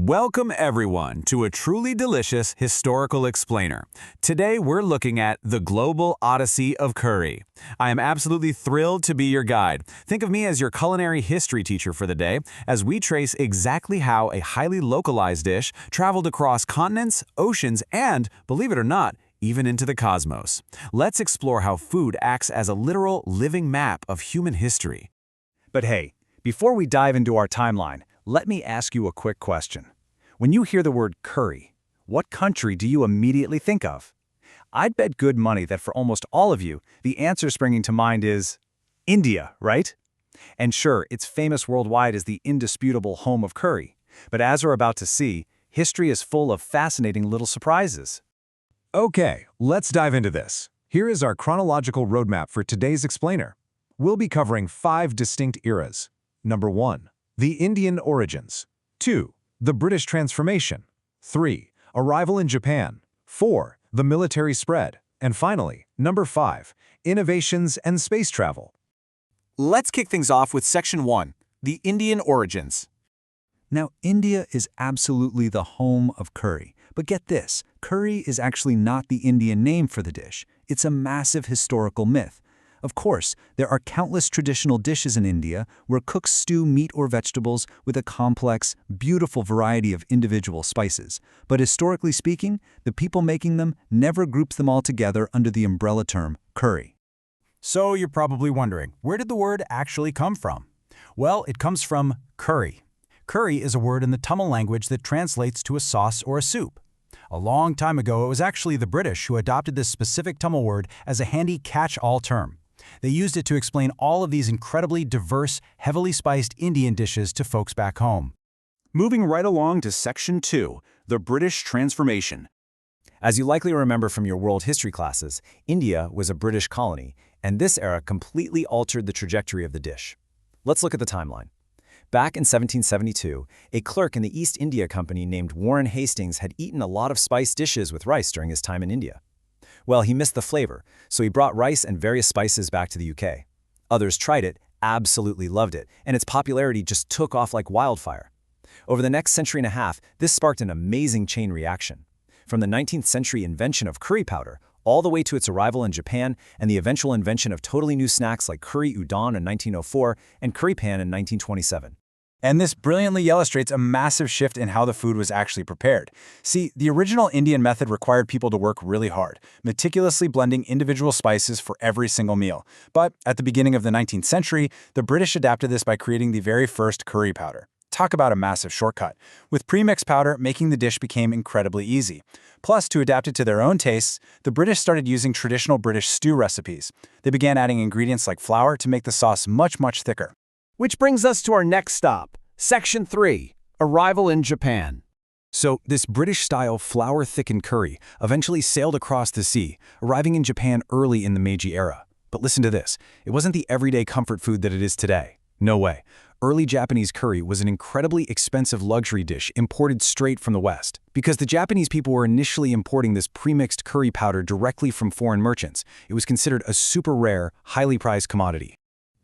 Welcome everyone to a truly delicious historical explainer. Today we're looking at the global odyssey of curry. I am absolutely thrilled to be your guide. Think of me as your culinary history teacher for the day as we trace exactly how a highly localized dish traveled across continents, oceans, and, believe it or not, even into the cosmos. Let's explore how food acts as a literal living map of human history. But hey, before we dive into our timeline, let me ask you a quick question. When you hear the word curry, what country do you immediately think of? I'd bet good money that for almost all of you, the answer springing to mind is India, right? And sure, it's famous worldwide as the indisputable home of curry. But as we're about to see, history is full of fascinating little surprises. Okay, let's dive into this. Here is our chronological roadmap for today's explainer. We'll be covering 5 distinct eras. Number 1. The Indian origins. 2. The British transformation. 3. Arrival in Japan. 4. The military spread. And finally, number 5. Innovations and space travel. Let's kick things off with Section 1, the Indian origins. Now, India is absolutely the home of curry. But get this, curry is actually not the Indian name for the dish. It's a massive historical myth. Of course, there are countless traditional dishes in India where cooks stew meat or vegetables with a complex, beautiful variety of individual spices. But historically speaking, the people making them never groups them all together under the umbrella term curry. So you're probably wondering, where did the word actually come from? Well, it comes from curry. Curry is a word in the Tamil language that translates to a sauce or a soup. A long time ago, it was actually the British who adopted this specific Tamil word as a handy catch-all term. They used it to explain all of these incredibly diverse, heavily spiced Indian dishes to folks back home. Moving right along to Section 2, the British transformation. As you likely remember from your world history classes, India was a British colony, and this era completely altered the trajectory of the dish. Let's look at the timeline. Back in 1772, a clerk in the East India Company named Warren Hastings had eaten a lot of spiced dishes with rice during his time in India. Well, he missed the flavor, so he brought rice and various spices back to the UK. Others tried it, absolutely loved it, and its popularity just took off like wildfire. Over the next century and a half, this sparked an amazing chain reaction. From the 19th century invention of curry powder, all the way to its arrival in Japan and the eventual invention of totally new snacks like curry udon in 1904 and curry pan in 1927. And this brilliantly illustrates a massive shift in how the food was actually prepared. See, the original Indian method required people to work really hard, meticulously blending individual spices for every single meal. But at the beginning of the 19th century, the British adapted this by creating the very first curry powder. Talk about a massive shortcut. With premixed powder, making the dish became incredibly easy. Plus, to adapt it to their own tastes, the British started using traditional British stew recipes. They began adding ingredients like flour to make the sauce much, much thicker. Which brings us to our next stop, Section 3, Arrival in Japan. So this British-style flour-thickened curry eventually sailed across the sea, arriving in Japan early in the Meiji era. But listen to this, it wasn't the everyday comfort food that it is today. No way. Early Japanese curry was an incredibly expensive luxury dish imported straight from the West. Because the Japanese people were initially importing this premixed curry powder directly from foreign merchants, it was considered a super rare, highly prized commodity.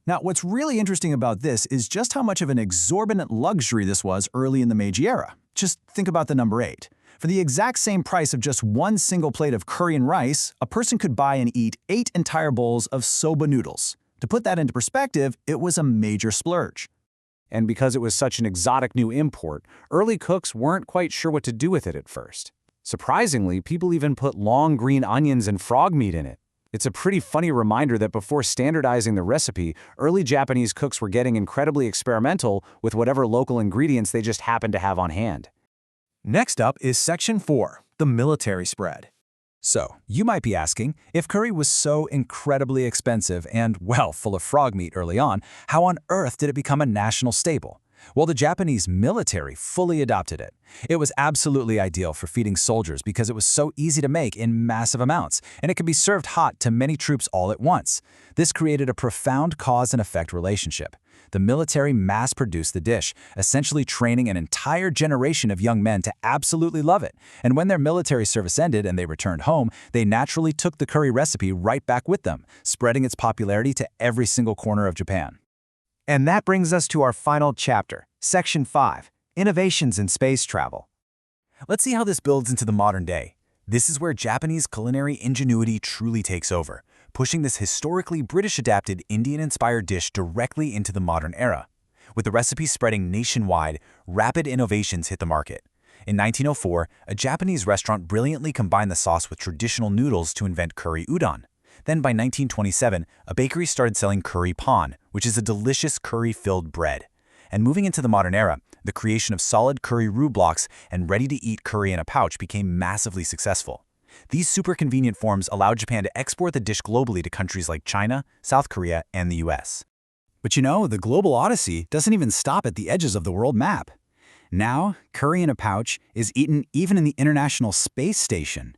Now, what's really interesting about this is just how much of an exorbitant luxury this was early in the Meiji era. Just think about the number 8. For the exact same price of just one single plate of curry and rice, a person could buy and eat 8 entire bowls of soba noodles. To put that into perspective, it was a major splurge. And because it was such an exotic new import, early cooks weren't quite sure what to do with it at first. Surprisingly, people even put long green onions and frog meat in it. It's a pretty funny reminder that before standardizing the recipe, early Japanese cooks were getting incredibly experimental with whatever local ingredients they just happened to have on hand. Next up is Section 4, the military spread. So, you might be asking, if curry was so incredibly expensive and, well, full of frog meat early on, how on earth did it become a national staple? Well, the Japanese military fully adopted it. It was absolutely ideal for feeding soldiers because it was so easy to make in massive amounts, and it could be served hot to many troops all at once. This created a profound cause and effect relationship. The military mass-produced the dish, essentially training an entire generation of young men to absolutely love it. And when their military service ended and they returned home, they naturally took the curry recipe right back with them, spreading its popularity to every single corner of Japan. And that brings us to our final chapter, Section 5, innovations in space travel. Let's see how this builds into the modern day. This is where Japanese culinary ingenuity truly takes over, pushing this historically British-adapted Indian-inspired dish directly into the modern era. With the recipe spreading nationwide, rapid innovations hit the market. In 1904, a Japanese restaurant brilliantly combined the sauce with traditional noodles to invent curry udon. Then by 1927, a bakery started selling curry pan, which is a delicious curry-filled bread. And moving into the modern era, the creation of solid curry roux blocks and ready-to-eat curry in a pouch became massively successful. These super convenient forms allowed Japan to export the dish globally to countries like China, South Korea, and the US. But you know, the global odyssey doesn't even stop at the edges of the world map. Now, curry in a pouch is eaten even in the International Space Station.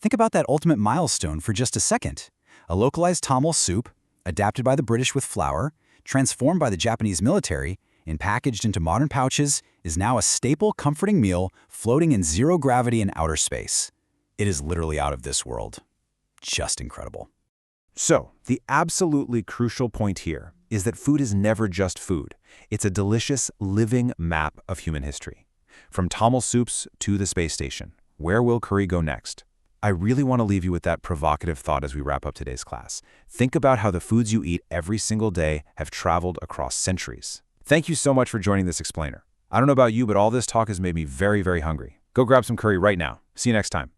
Think about that ultimate milestone for just a second. A localized Tamil soup, adapted by the British with flour, transformed by the Japanese military, and packaged into modern pouches, is now a staple comforting meal floating in zero gravity in outer space. It is literally out of this world. Just incredible. So, the absolutely crucial point here is that food is never just food. It's a delicious, living map of human history. From Tamil soups to the space station, where will curry go next? I really want to leave you with that provocative thought as we wrap up today's class. Think about how the foods you eat every single day have traveled across centuries. Thank you so much for joining this explainer. I don't know about you, but all this talk has made me very, very hungry. Go grab some curry right now. See you next time.